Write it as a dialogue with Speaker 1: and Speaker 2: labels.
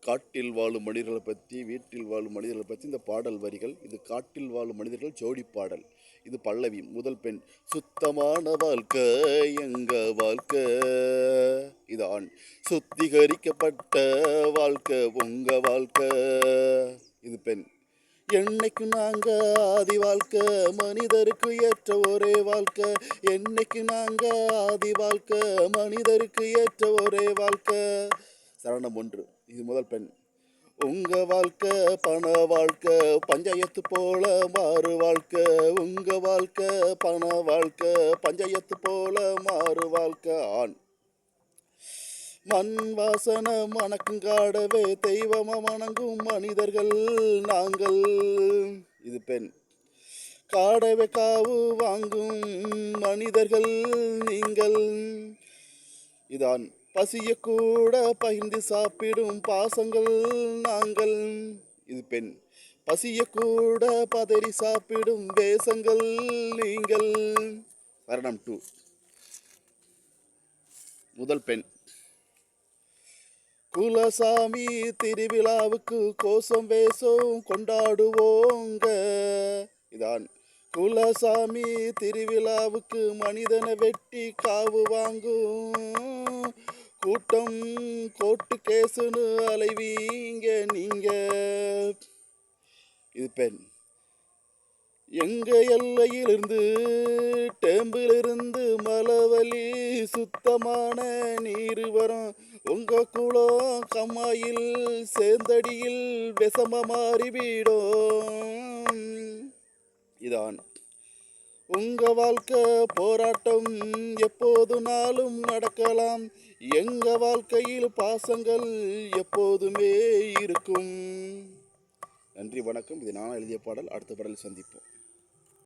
Speaker 1: காட்டில் வாழும் மனிதர்களை பற்றி, வீட்டில் வாழும் மனிதர்களை பற்றி இந்த பாடல் வரிகள். இது காட்டில் வாழும் மனிதர்கள் ஜோடி பாடல். இது பல்லவி. முதல் பெண். சுத்தமான வாழ்க்கை எங்க வாழ்க்கை. இது ஆண். சுத்திகரிக்கப்பட்ட வாழ்க்கை உங்க வாழ்க்கை. இது பெண். என்னைக்கு நாங்க ஆதி வாழ்க்கை, மனிதருக்கு ஏற்ற ஒரே வாழ்க்கை. என்னைக்கு நாங்க ஆதி வாழ்க்கை, மனிதருக்கு ஏற்ற ஒரே வாழ்க்கை. சரணம் 1. இது முதல் பெண். உங்க வாழ்க்கை பண வாழ்க்கை, பஞ்சாயத்து போல மாறு வாழ்க்கை. உங்க வாழ்க்கை பண வாழ்க்கை, பஞ்சாயத்து போல மாறு வாழ்க்கை. ஆண். மண் வாசனை மணக்குங்காடவே தெய்வமா வணங்கும் மனிதர்கள் நாங்கள். இது பெண். காடவே காவு வாங்கும் மனிதர்கள் நீங்கள். இதான். பசிய கூட பகிர்ந்து சாப்பிடும் பாசங்கள் நாங்கள். இது பெண். பசிய கூட பதறி சாப்பிடும் தேசங்கள் நீங்கள். வரணம் 2. முதல் பெண். குலசாமி திருவிழாவுக்கு கோசம் வேஷம் கொண்டாடுவோங்க. இதான். குலசாமி திருவிழாவுக்கு மனிதனை வெட்டி காவு வாங்கும் கூட்டம் கோட்டு கேசுன்னு அலைவீங்க நீங்க. இது பெண். எங்க எல்லையிலிருந்து டேம்பிலிருந்து மலவலி சுத்தமான நீர் வரும். உங்க குளம் கம்மாயில் சேந்தடியில் விஷம மாறிவிடும். இதான். உங்க வாழ்க்கை போராட்டம் எப்போது நாளும் நடக்கலாம். எங்க வாழ்க்கையில் பாசங்கள் எப்போதுமே இருக்கும். நன்றி, வணக்கம். இது நான் எழுதிய பாடல். அடுத்த பாடலில் சந்திப்போம்.